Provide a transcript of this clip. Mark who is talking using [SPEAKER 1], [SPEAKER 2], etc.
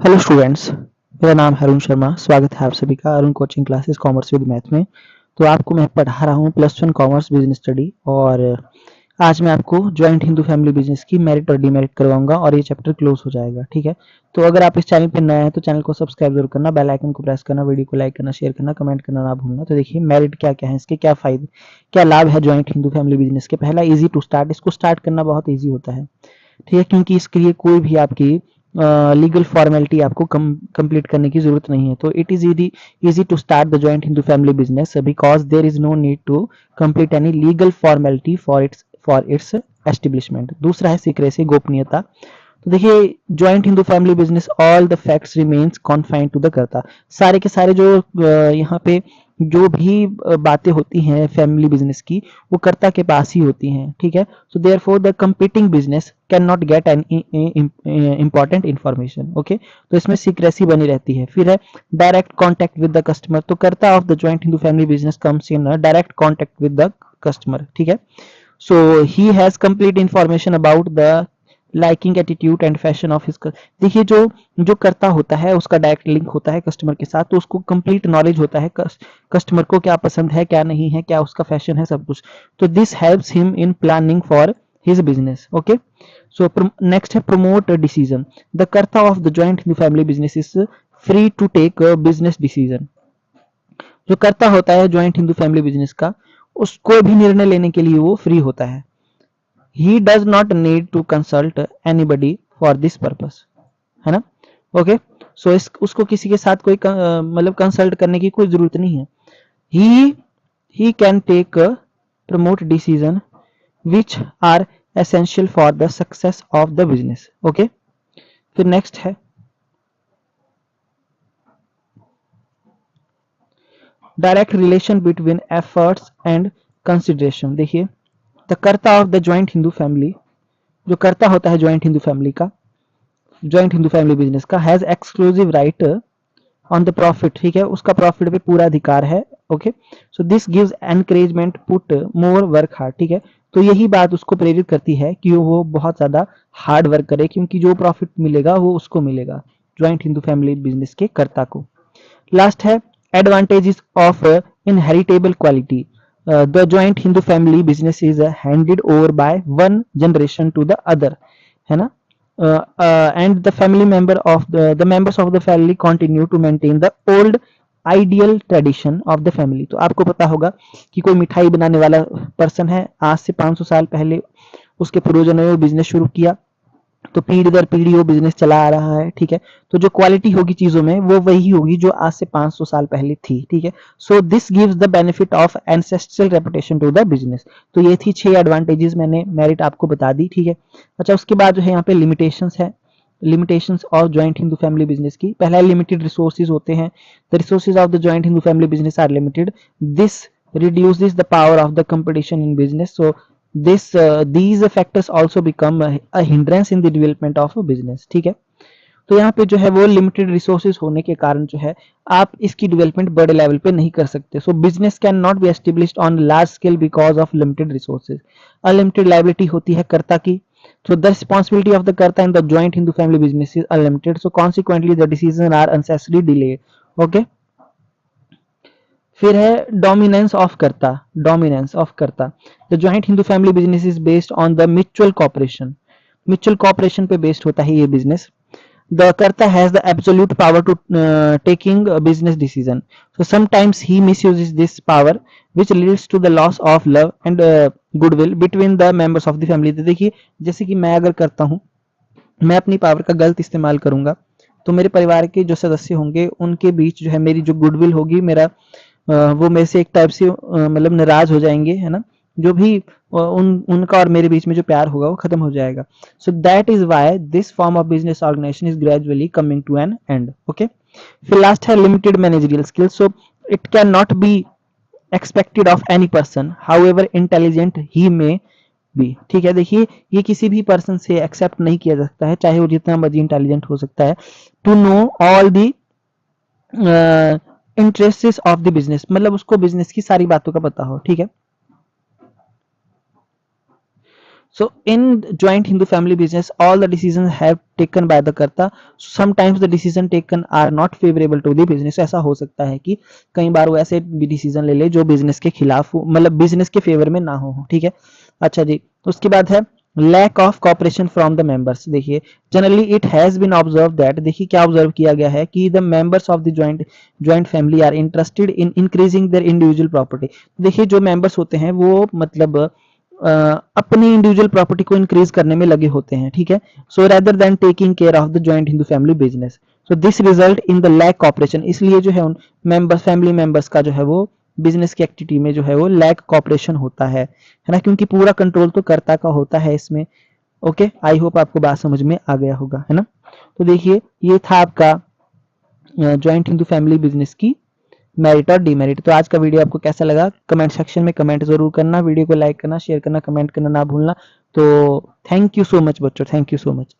[SPEAKER 1] Hello students. मेरा नाम है अरुण शर्मा। स्वागत है आप सभी का Arun coaching classes commerce with math में। तो आपको मैं पढ़ा रहा हूँ +1 कॉमर्स बिजनेस स्टडी, और आज मैं आपको जॉइंट हिंदू फैमिली बिजनेस की मेरिट और डीमेरिट करवाऊंगा और ये चैप्टर क्लोज हो जाएगा। ठीक है, तो अगर आप इस चैनल पर नए हैं तो चैनल को सब्सक्राइब जरूर करना, बेल आइकन को प्रेस करना, वीडियो को लाइक करना, शेयर करना, कमेंट करना ना भूलना। तो देखिए मेरिट क्या क्या है, इसके क्या फायदे क्या लाभ है जॉइंट हिंदू फैमिली बिजनेस के। पहला, इजी टू स्टार्ट। इसको स्टार्ट करना बहुत ईजी होता है, ठीक है, क्योंकि इसके लिए कोई भी आपकी लीगल फॉर्मेलिटी आपको कंप्लीट करने की जरूरत नहीं है। तो it is easy to start the joint Hindu family business because there is no need to complete any legal formality for its establishment. दूसरा है सीक्रेसी, गोपनीयता। तो देखिए joint Hindu family business all the facts remains confined to the karta. सारे के सारे जो यहाँ पे जो भी बातें होती हैं फैमिली बिजनेस की, वो कर्ता के पास ही होती हैं। ठीक है, so therefore the competing business can not get any important information. Okay, तो इसमें सीक्रेसी बनी रहती है। फिर है direct contact with the customer. तो karta of the joint Hindu family business comes in direct contact with the customer. ठीक है, so he has complete information about the liking, attitude and fashion of his. देखिए जो जो करता होता है उसका डायरेक्ट लिंक होता है कस्टमर के साथ, तो उसको कंप्लीट नॉलेज होता है कस्टमर को क्या पसंद है, क्या नहीं है, क्या उसका फैशन है, सब कुछ। तो this helps him in planning for his business. Okay, so next है prompt decision. The karta of the joint family business is free to take business decision. जो कर्ता होता है जॉइंट हिंदू फैमिली बिजनेस का, उसको भी निर्णय लेने के लिए वो फ्री होता है। he does not need to consult anybody for this purpose, है ना। ओके, सो इस उसको किसी के साथ कोई मतलब कंसल्ट करने की कोई जरूरत नहीं है। he can take promote decision which are essential for the success of the business। Okay, फिर नेक्स्ट है direct relation between efforts and consideration. देखिए the karta of the joint Hindu family, जो कर्ता होता है जॉइंट हिंदू फैमिली का, जॉइंट हिंदू फैमिली बिजनेस का, has exclusive right on the profit. ठीक है, उसका प्रॉफिट पे पूरा अधिकार है। Okay, so this gives encouragement put more work hard. ठीक है, तो यही बात उसको प्रेरित करती है कि वो बहुत ज्यादा हार्ड वर्क करे, क्योंकि जो प्रॉफिट मिलेगा वो उसको मिलेगा, जॉइंट हिंदू फैमिली बिजनेस के कर्ता को। लास्ट है advantages of inheritable quality. The joint Hindu family business is handed over by one generation to the other, है ना। And the family member of the members of the family continue to maintain the old ideal tradition of the family. तो आपको पता होगा कि कोई मिठाई बनाने वाला पर्सन है, आज से 500 साल पहले उसके पूर्वजों ने वो बिजनेस शुरू किया, तो पीढ़ी दर पीढ़ी वो बिजनेस चला आ रहा है। ठीक है, तो जो क्वालिटी होगी चीजों में वो वही होगी जो आज से 500 साल पहले थी। ठीक है, so this gives the benefit of ancestral reputation to the business. तो ये थी 6 एडवांटेजेस, मैंने मेरिट आपको बता दी। ठीक है, अच्छा उसके बाद जो है यहाँ पे लिमिटेशंस है, limitations of joint Hindu family business की। पहला लिमिटेड रिसोर्सेज होते हैं। The resources of the joint Hindu family business are limited. This reduces the power of the competition in business, so these factors also become a hindrance in the development of a business। ठीक है, तो यहाँ पे जो है वो limited resources होने के कारण जो है आप इसकी डेवलपमेंट बड़े लेवल पे नहीं कर सकते। सो business can not B established on large scale because of limited resources. Unlimited liability होती है कर्ता की। So the responsibility of the कर्ता in the joint Hindu family business is unlimited. So consequently the decisions are unnecessarily delayed. Okay. फिर है dominance of karta. Dominance of karta, the joint Hindu family business is based on the mutual cooperation. Mutual cooperation पे based होता है ये बिजनेस। The karta has the absolute power to taking business decision, so sometimes he misuses this power which leads to the loss of love and goodwill between the members of the family. तो देखिए जैसे कि मैं अगर करता हूँ, मैं अपनी पावर का गलत इस्तेमाल करूंगा, तो मेरे परिवार के जो सदस्य होंगे उनके बीच जो है मेरी जो गुडविल होगी, मेरा वो मेरे से एक टाइप से मतलब नाराज हो जाएंगे, है ना। जो भी उनका और मेरे बीच में जो प्यार होगा वो खत्म हो जाएगा। So that is why this form of business organisation is gradually coming to an end. Okay, फिर लास्ट है limited managerial skills. So it can not be expected of any person however intelligent he may be. ठीक है, देखिए ये किसी भी person से accept नहीं किया जा सकता है, चाहे वो जितना मर्जी इंटेलिजेंट हो सकता है, to know all the interest of the business, मतलब उसको बिजनेस की सारी बातों का पता हो। ठीक है, So in joint Hindu family business, all the decisions have taken by the कर्ता. Sometimes the decision taken are not favorable to the business. ऐसा हो सकता है कि कई बार वो ऐसे भी डिसीजन ले ले जो बिजनेस के खिलाफ हो, मतलब बिजनेस के फेवर में ना हो, ठीक है। अच्छा जी, उसके बाद है lack of cooperation from the members. देखिए generally it has been observe that, देखिए क्या ऑब्जर्व किया गया है कि the members of the joint family are interested in increasing their individual property. देखिए जो मेंबर्स होते हैं वो मतलब अपनी इंडिविजुअल प्रॉपर्टी को इंक्रीज करने में लगे होते हैं, ठीक है। So rather than taking care of the joint Hindu family business, so this result in the lack cooperation. इसलिए जो है उन मेंबर्स, फैमिली मेंबर्स का जो है वो बिजनेस की एक्टिविटी में जो है वो लैक कॉपरेशन होता है ना, क्योंकि पूरा कंट्रोल तो कर्ता का होता है इसमें। ओके, आई होप आपको बात समझ में आ गया होगा, है ना। तो देखिए ये था आपका जॉइंट हिंदू फैमिली बिजनेस की मेरिट और डीमेरिट। तो आज का वीडियो आपको कैसा लगा कमेंट सेक्शन में कमेंट जरूर करना, वीडियो को लाइक करना, शेयर करना, कमेंट करना ना भूलना। तो थैंक यू सो मच बच्चों, थैंक यू सो मच।